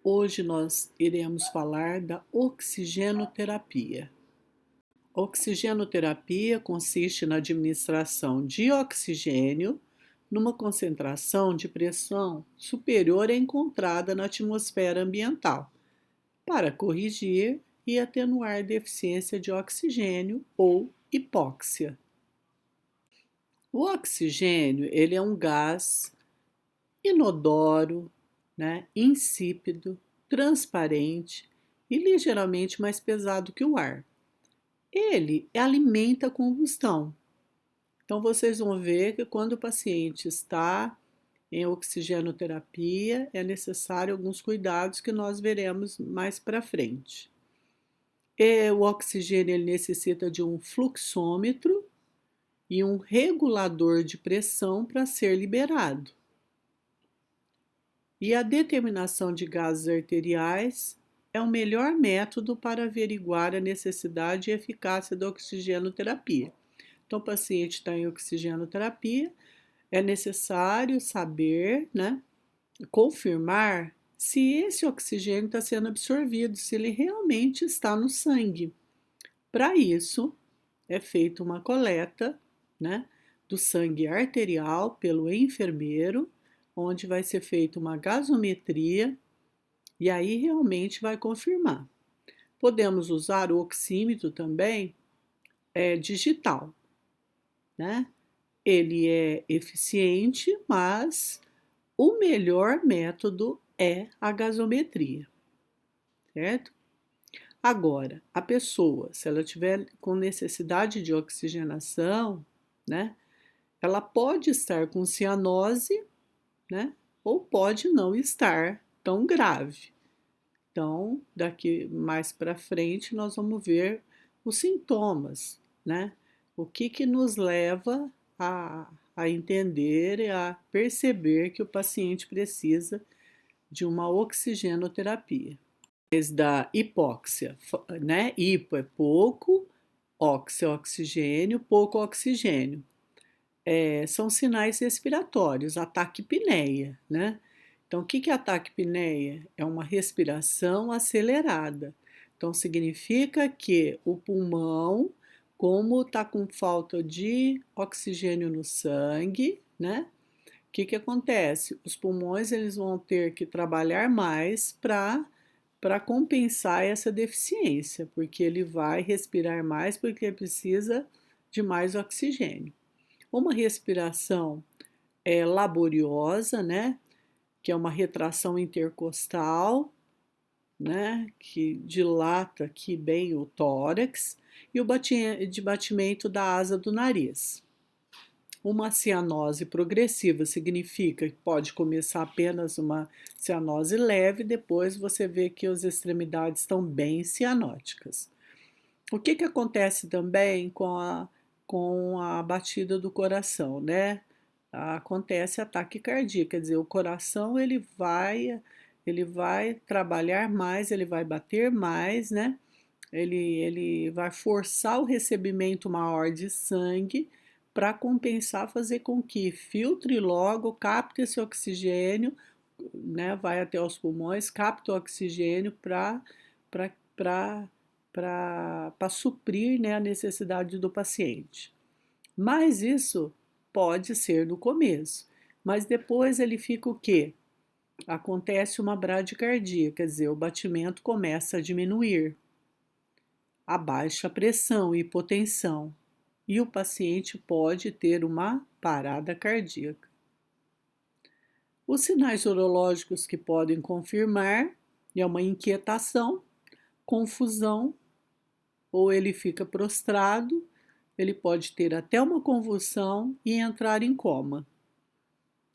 Hoje nós iremos falar da oxigenoterapia. A oxigenoterapia consiste na administração de oxigênio numa concentração de pressão superior à encontrada na atmosfera ambiental, para corrigir e atenuar deficiência de oxigênio ou hipóxia. O oxigênio, ele é um gás inodoro, né, insípido, transparente e ligeiramente mais pesado que o ar. Ele alimenta a combustão. Então, vocês vão ver que quando o paciente está em oxigenoterapia, é necessário alguns cuidados que nós veremos mais para frente. O oxigênio ele necessita de um fluxômetro e um regulador de pressão para ser liberado. E a determinação de gases arteriais é o melhor método para averiguar a necessidade e eficácia da oxigenoterapia. Então, o paciente está em oxigenoterapia, é necessário saber, né, confirmar se esse oxigênio está sendo absorvido, se ele realmente está no sangue. Para isso, é feita uma coleta, né, do sangue arterial pelo enfermeiro, onde vai ser feita uma gasometria e aí realmente vai confirmar. Podemos usar o oxímetro também, digital, né? Ele é eficiente, mas o melhor método é a gasometria, certo? Agora, a pessoa, se ela tiver com necessidade de oxigenação, né? Ela pode estar com cianose, né? Ou pode não estar tão grave. Então, daqui mais para frente, nós vamos ver os sintomas, né? O que nos leva a entender e a perceber que o paciente precisa de uma oxigenoterapia. Desde da hipóxia, né? Hipo é pouco, óxio é oxigênio, pouco oxigênio. São sinais respiratórios, a taquipneia, né? Então, o que é a taquipneia? É uma respiração acelerada. Então, significa que o pulmão, como está com falta de oxigênio no sangue, né? O que acontece? Os pulmões eles vão ter que trabalhar mais para compensar essa deficiência, porque ele vai respirar mais porque ele precisa de mais oxigênio. Uma respiração laboriosa, né? Que é uma retração intercostal, né? Que dilata aqui bem o tórax, e o batimento da asa do nariz. Uma cianose progressiva significa que pode começar apenas uma cianose leve, depois você vê que as extremidades estão bem cianóticas. O que acontece também com a batida do coração, né? Acontece ataque cardíaco, quer dizer, o coração ele vai trabalhar mais, ele vai bater mais, né? Ele vai forçar o recebimento maior de sangue para compensar, fazer com que filtre logo, capte esse oxigênio, né? Vai até os pulmões, capta o oxigênio para suprir, né, a necessidade do paciente. Mas isso pode ser no começo, mas depois ele fica o quê? Acontece uma bradicardia, quer dizer, o batimento começa a diminuir, a baixa pressão, hipotensão, e o paciente pode ter uma parada cardíaca. Os sinais urológicos que podem confirmar é uma inquietação, confusão, ou ele fica prostrado, ele pode ter até uma convulsão e entrar em coma.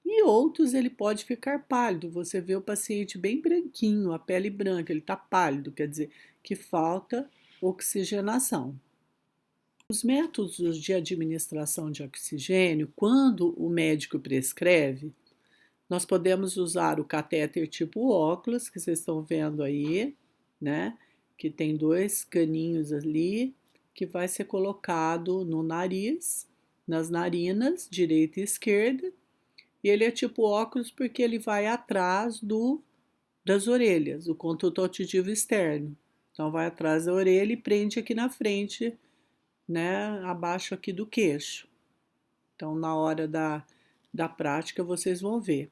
E outros ele pode ficar pálido, você vê o paciente bem branquinho, a pele branca, ele está pálido, quer dizer que falta oxigenação. Os métodos de administração de oxigênio, quando o médico prescreve, nós podemos usar o catéter tipo óculos, que vocês estão vendo aí, né? Que tem dois caninhos ali, que vai ser colocado no nariz, nas narinas, direita e esquerda, e ele é tipo óculos porque ele vai atrás das orelhas, o conduto auditivo externo. Então vai atrás da orelha e prende aqui na frente, né, abaixo aqui do queixo. Então na hora da prática vocês vão ver.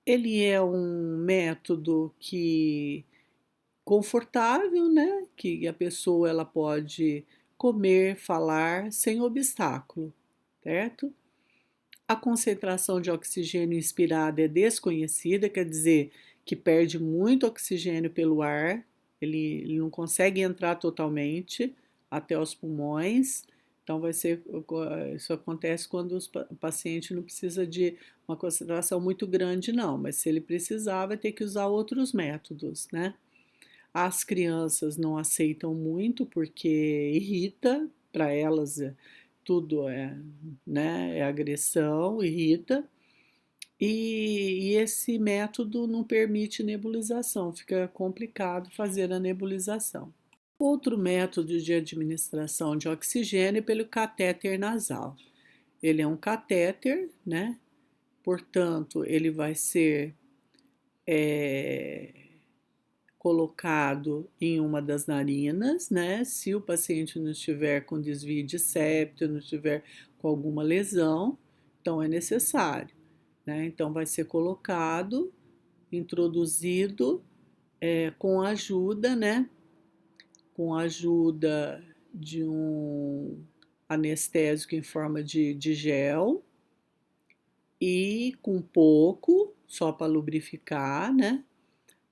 Ele é um método que confortável, né? Que a pessoa ela pode comer, falar sem obstáculo, certo? A concentração de oxigênio inspirado é desconhecida, quer dizer que perde muito oxigênio pelo ar, ele não consegue entrar totalmente até os pulmões. Então vai ser, isso acontece quando o paciente não precisa de uma concentração muito grande, não, mas se ele precisar, vai ter que usar outros métodos, né? As crianças não aceitam muito porque irrita, para elas tudo é, né, é agressão, irrita, e esse método não permite nebulização, fica complicado fazer a nebulização. Outro método de administração de oxigênio é pelo catéter nasal. Ele é um catéter, né? Portanto, ele vai ser colocado em uma das narinas, né? Se o paciente não estiver com desvio de septo, não estiver com alguma lesão, então é necessário, né? Então vai ser colocado, introduzido com a ajuda, né? Com a ajuda de um anestésico em forma de gel e com pouco, só para lubrificar, né?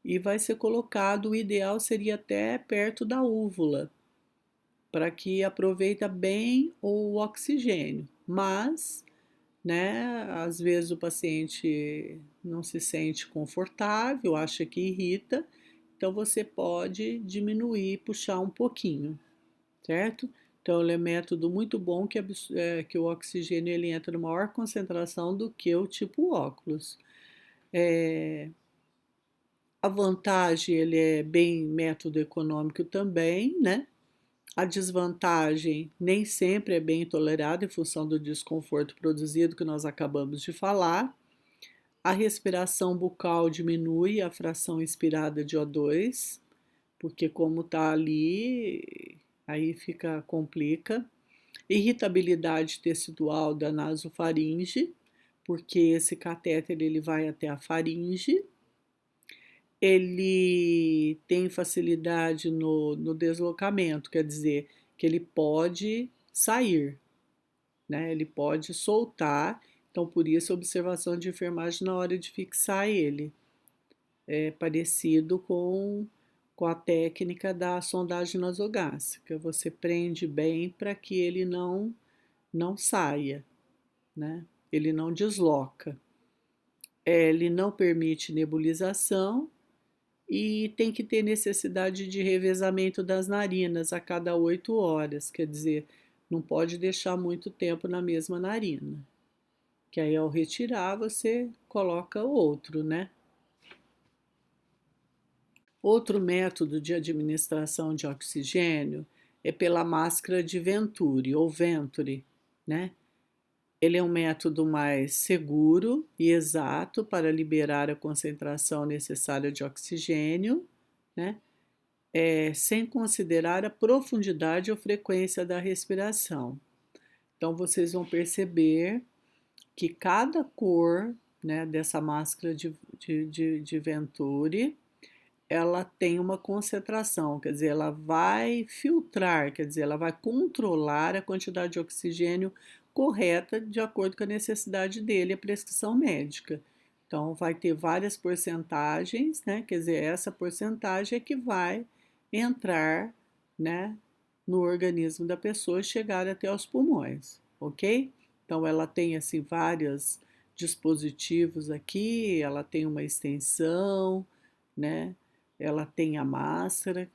E vai ser colocado, o ideal seria até perto da úvula, para que aproveita bem o oxigênio. Mas, né, às vezes o paciente não se sente confortável, acha que irrita, então você pode diminuir, puxar um pouquinho, certo? Então ele é um método muito bom que o oxigênio ele entra em maior concentração do que o tipo óculos. A vantagem, ele é bem método econômico também, né? A desvantagem nem sempre é bem tolerada em função do desconforto produzido que nós acabamos de falar. A respiração bucal diminui a fração inspirada de O2, porque como está ali, aí complica. Irritabilidade tecidual da nasofaringe, porque esse catéter ele vai até a faringe. Ele tem facilidade no deslocamento, quer dizer, que ele pode sair, né? Ele pode soltar, então por isso a observação de enfermagem na hora de fixar ele. É parecido com a técnica da sondagem nasogástrica, você prende bem para que ele não saia, né? Ele não desloca. Ele não permite nebulização, e tem que ter necessidade de revezamento das narinas a cada 8 horas, quer dizer, não pode deixar muito tempo na mesma narina, que aí ao retirar você coloca outro, né? Outro método de administração de oxigênio é pela máscara de Venturi ou Venturi, né? Ele é um método mais seguro e exato para liberar a concentração necessária de oxigênio, né? Sem considerar a profundidade ou frequência da respiração. Então, vocês vão perceber que cada cor, né, dessa máscara de Venturi, ela tem uma concentração, quer dizer, ela vai filtrar, quer dizer, ela vai controlar a quantidade de oxigênio correta de acordo com a necessidade dele, a prescrição médica. Então, vai ter várias porcentagens, né? Quer dizer, essa porcentagem é que vai entrar, né, no organismo da pessoa e chegar até os pulmões, ok? Então, ela tem, assim, vários dispositivos aqui, ela tem uma extensão, né? Ela tem a máscara,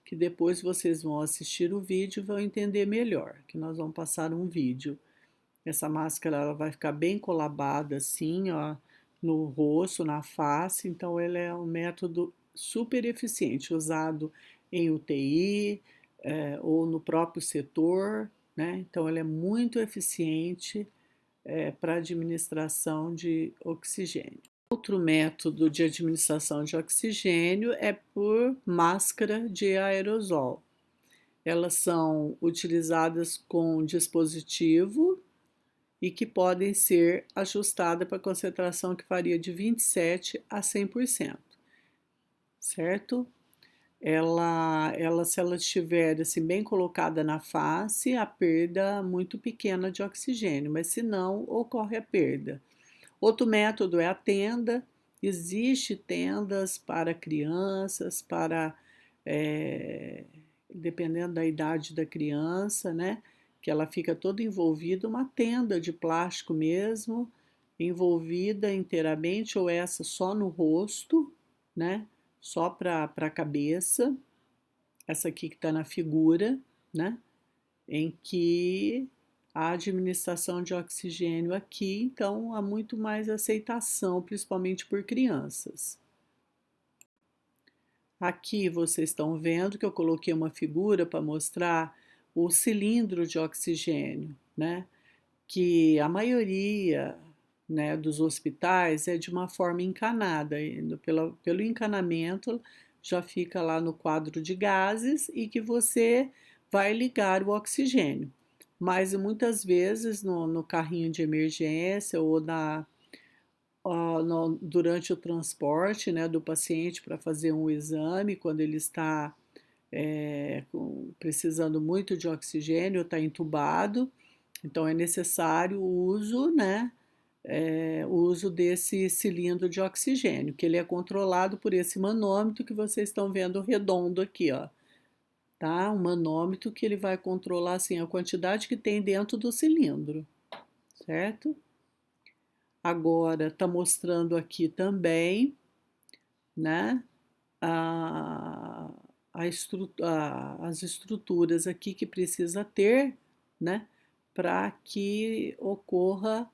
que depois vocês vão assistir o vídeo e vão entender melhor, que nós vamos passar um vídeo. Essa máscara ela vai ficar bem colabada assim, ó, no rosto, na face, então ele é um método super eficiente, usado em UTI, ou no próprio setor, né? Então ele é muito eficiente para administração de oxigênio. Outro método de administração de oxigênio é por máscara de aerosol. Elas são utilizadas com dispositivo e que podem ser ajustadas para concentração que varia de 27 a 100%, certo? Se ela estiver assim, bem colocada na face, a perda muito pequena de oxigênio, mas se não, ocorre a perda. Outro método é a tenda. Existe tendas para crianças, dependendo da idade da criança, né? Que ela fica toda envolvida, uma tenda de plástico mesmo, envolvida inteiramente, ou essa só no rosto, né? Só para a cabeça, essa aqui que está na figura, né? Em que a administração de oxigênio aqui, então há muito mais aceitação, principalmente por crianças. Aqui vocês estão vendo que eu coloquei uma figura para mostrar o cilindro de oxigênio, né? Que a maioria, né, dos hospitais é de uma forma encanada, pelo encanamento já fica lá no quadro de gases e que você vai ligar o oxigênio. Mas muitas vezes no carrinho de emergência ou durante o transporte, né, do paciente para fazer um exame, quando ele está precisando muito de oxigênio, está entubado, então é necessário o uso, né, o uso desse cilindro de oxigênio, que ele é controlado por esse manômetro que vocês estão vendo redondo aqui, ó. Tá? Um manômetro que ele vai controlar assim a quantidade que tem dentro do cilindro, certo? Agora está mostrando aqui também, né, a, as estruturas aqui que precisa ter, né, para que ocorra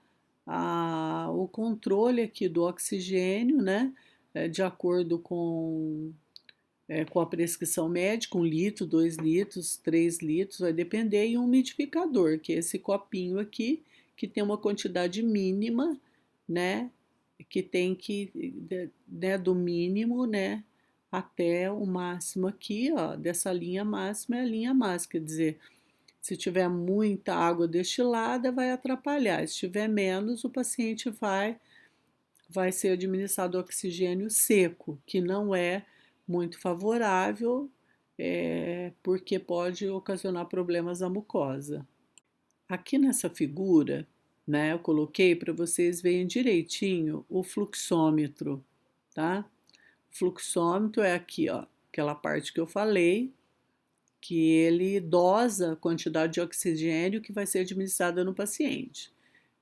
o controle aqui do oxigênio, né, de acordo com a prescrição médica, 1 litro, 2 litros, 3 litros, vai depender, e um umidificador, que é esse copinho aqui, que tem uma quantidade mínima, né, que tem que, né, do mínimo, né, até o máximo aqui, ó, dessa linha máxima é a linha máxima, quer dizer, se tiver muita água destilada, vai atrapalhar, se tiver menos, o paciente vai ser administrado oxigênio seco, que não é muito favorável, porque pode ocasionar problemas à mucosa. Aqui nessa figura, né, eu coloquei para vocês verem direitinho o fluxômetro, tá? O fluxômetro é aqui, ó, aquela parte que eu falei, que ele dosa a quantidade de oxigênio que vai ser administrada no paciente.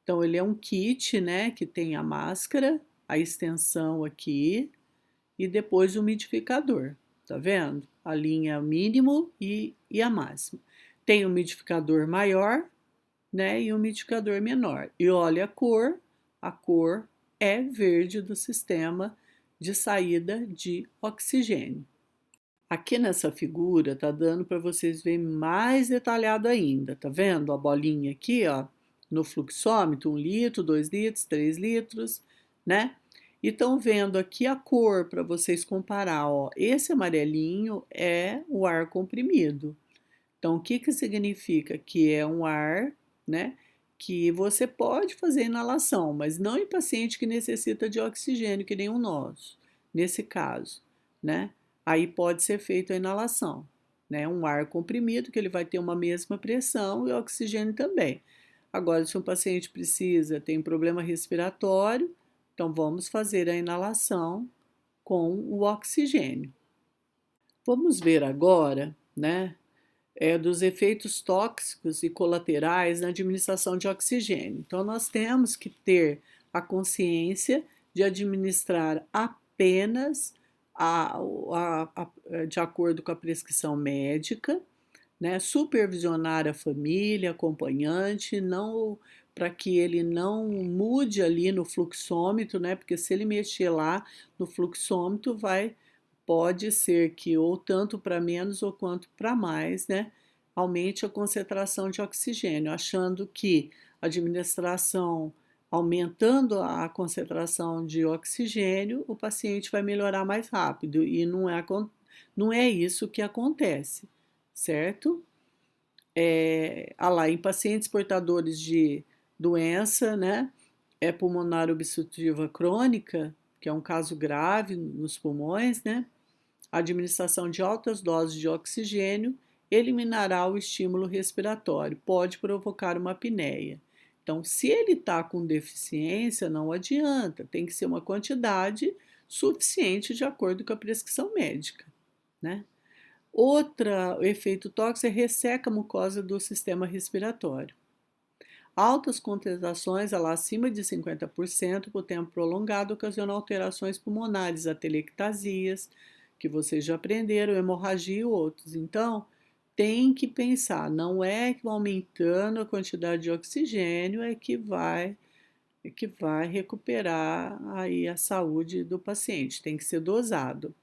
Então, ele é um kit, né, que tem a máscara, a extensão aqui e depois o umidificador, tá vendo? A linha mínimo e a máxima. Tem um umidificador maior, né, e um umidificador menor. E olha a cor é verde do sistema de saída de oxigênio. Aqui nessa figura tá dando para vocês verem mais detalhado ainda, tá vendo? A bolinha aqui, ó, no fluxômetro, 1 litro, 2 litros, 3 litros, né? E estão vendo aqui a cor para vocês comparar, ó. Esse amarelinho é o ar comprimido. Então, o que que significa? Que é um ar, né, que você pode fazer inalação, mas não em paciente que necessita de oxigênio, que nem o nosso, nesse caso, né? Aí pode ser feita a inalação, né? Um ar comprimido, que ele vai ter uma mesma pressão e oxigênio também. Agora, se um paciente tem problema respiratório, então vamos fazer a inalação com o oxigênio. Vamos ver agora, né, dos efeitos tóxicos e colaterais na administração de oxigênio. Então, nós temos que ter a consciência de administrar apenas de acordo com a prescrição médica, né? Supervisionar a família, acompanhante, não para que ele não mude ali no fluxômetro, né? Porque se ele mexer lá no fluxômetro, pode ser que ou tanto para menos ou quanto para mais, né, aumente a concentração de oxigênio, achando que a administração Aumentando a concentração de oxigênio, o paciente vai melhorar mais rápido e não é isso que acontece, certo? Em pacientes portadores de doença, né, pulmonar obstrutiva crônica, que é um caso grave nos pulmões, né, a administração de altas doses de oxigênio eliminará o estímulo respiratório, pode provocar uma apneia. Então, se ele está com deficiência, não adianta, tem que ser uma quantidade suficiente de acordo com a prescrição médica, né? Outro efeito tóxico é resseca a mucosa do sistema respiratório. Altas concentrações, lá acima de 50% por tempo prolongado, ocasionam alterações pulmonares, atelectasias, que vocês já aprenderam, hemorragia e outros. Então, tem que pensar, não é que aumentando a quantidade de oxigênio é que vai recuperar aí a saúde do paciente, tem que ser dosado.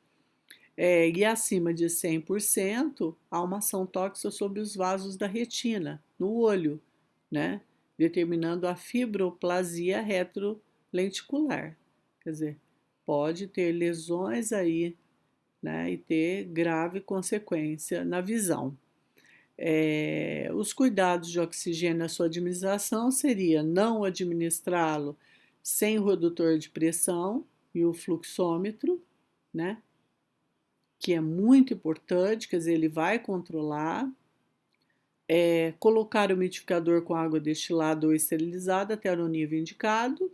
E acima de 100%, há uma ação tóxica sobre os vasos da retina, no olho, né? Determinando a fibroplasia retrolenticular. Quer dizer, pode ter lesões aí, né? E ter grave consequência na visão. Os cuidados de oxigênio na sua administração seria não administrá-lo sem o redutor de pressão e o fluxômetro, né? Que é muito importante, quer dizer, ele vai controlar. Colocar o umidificador com água destilada ou esterilizada até o nível indicado.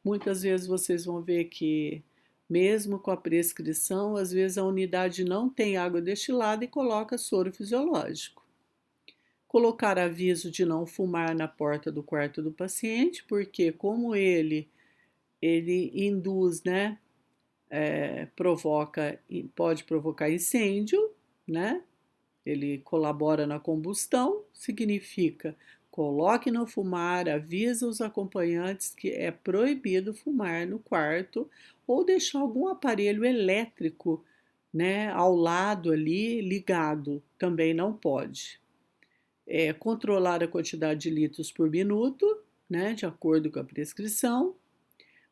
Muitas vezes vocês vão ver que, mesmo com a prescrição, às vezes a unidade não tem água destilada e coloca soro fisiológico. Colocar aviso de não fumar na porta do quarto do paciente, porque como ele induz, né, pode provocar incêndio, né? Ele colabora na combustão, significa coloque no fumar, avisa os acompanhantes que é proibido fumar no quarto ou deixar algum aparelho elétrico, né, ao lado ali ligado, também não pode. Controlar a quantidade de litros por minuto, né, de acordo com a prescrição.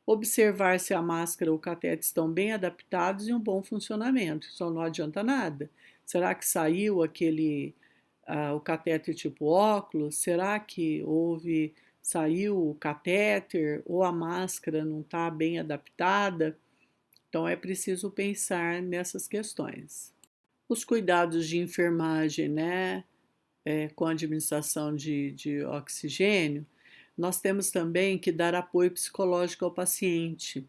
Observar se a máscara ou o catete estão bem adaptados e um bom funcionamento, só não adianta nada. Será que saiu o catéter tipo óculos? Será que saiu o catéter ou a máscara não está bem adaptada? Então é preciso pensar nessas questões. Os cuidados de enfermagem, né, com a administração de oxigênio, nós temos também que dar apoio psicológico ao paciente,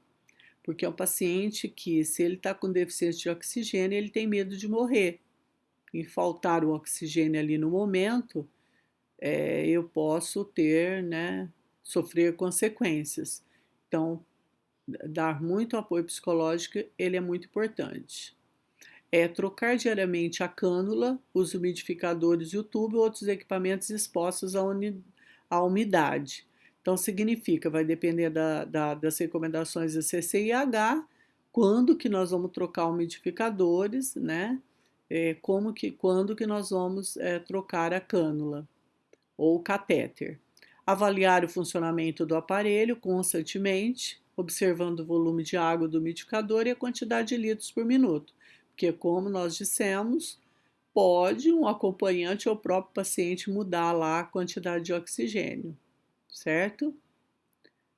porque é um paciente que, se ele está com deficiência de oxigênio, ele tem medo de morrer. E faltar o oxigênio ali no momento, eu posso né, sofrer consequências. Então, dar muito apoio psicológico, ele é muito importante. Trocar diariamente a cânula, os umidificadores e o tubo e outros equipamentos expostos à umidade. Então, significa, vai depender das recomendações da CCIH, quando que nós vamos trocar umidificadores, né? Quando que nós vamos trocar a cânula ou o catéter. Avaliar o funcionamento do aparelho constantemente, observando o volume de água do umidificador e a quantidade de litros por minuto, porque, como nós dissemos, pode um acompanhante ou o próprio paciente mudar lá a quantidade de oxigênio, certo?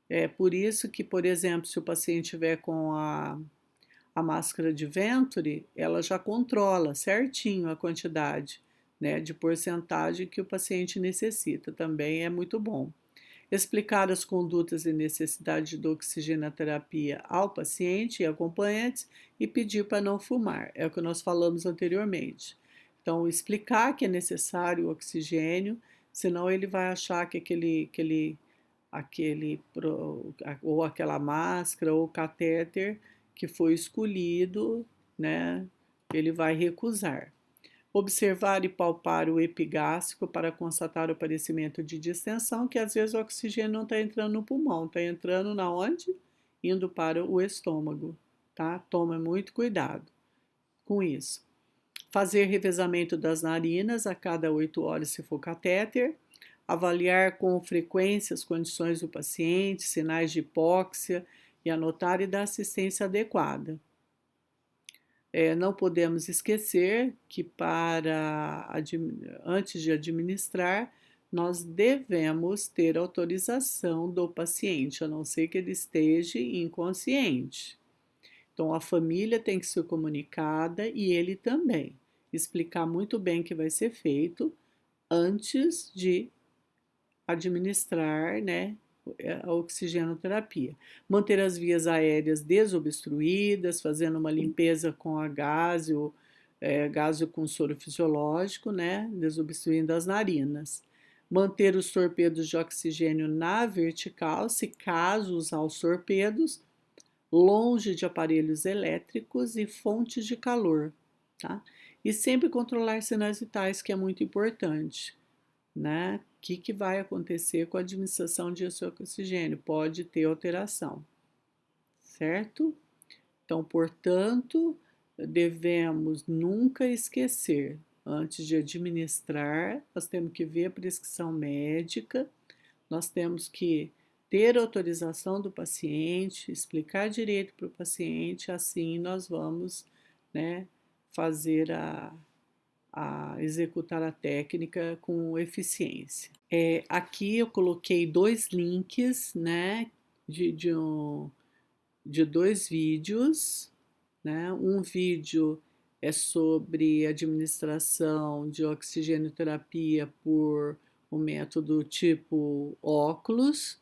É por isso que, por exemplo, se o paciente tiver com a máscara de Venturi, ela já controla certinho a quantidade, né, de porcentagem que o paciente necessita, também é muito bom. Explicar as condutas e necessidade de oxigenoterapia ao paciente e acompanhantes e pedir para não fumar, é o que nós falamos anteriormente. Então, explicar que é necessário o oxigênio, senão ele vai achar que ou aquela máscara ou catéter que foi escolhido, né, ele vai recusar. Observar e palpar o epigástrico para constatar o aparecimento de distensão, que às vezes o oxigênio não está entrando no pulmão, está entrando na onde? Indo para o estômago, tá? Toma muito cuidado com isso. Fazer revezamento das narinas a cada 8 horas se for catéter. avaliar com frequência as condições do paciente, sinais de hipóxia e anotar e dar assistência adequada. Não podemos esquecer que antes de administrar, nós devemos ter autorização do paciente, a não ser que ele esteja inconsciente. Então, a família tem que ser comunicada e ele também. Explicar muito bem o que vai ser feito antes de administrar, né, a oxigenoterapia. Manter as vias aéreas desobstruídas, fazendo uma limpeza com a gásio, gásio com soro fisiológico, né, desobstruindo as narinas. Manter os torpedos de oxigênio na vertical, se caso usar os torpedos, longe de aparelhos elétricos e fontes de calor, tá? E sempre controlar sinais vitais, que é muito importante, né? O que vai acontecer com a administração de oxigênio? Pode ter alteração, certo? Então, portanto, devemos nunca esquecer, antes de administrar, nós temos que ver a prescrição médica, nós temos que ter autorização do paciente, explicar direito para o paciente, assim nós vamos, né, fazer executar a técnica com eficiência. Aqui eu coloquei 2 links, né, de 2 vídeos, né? Um vídeo é sobre administração de oxigenoterapia por o método tipo óculos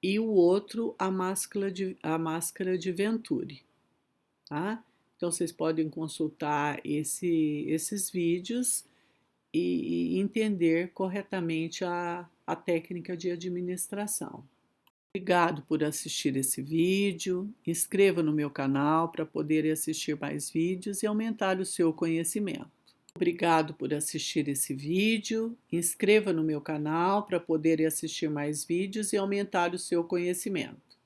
e o outro a máscara de Venturi, tá? Então vocês podem consultar esses vídeos e entender corretamente a técnica de administração. Obrigado por assistir esse vídeo, inscreva no meu canal para poder assistir mais vídeos e aumentar o seu conhecimento. Obrigado por assistir esse vídeo, inscreva no meu canal para poder assistir mais vídeos e aumentar o seu conhecimento.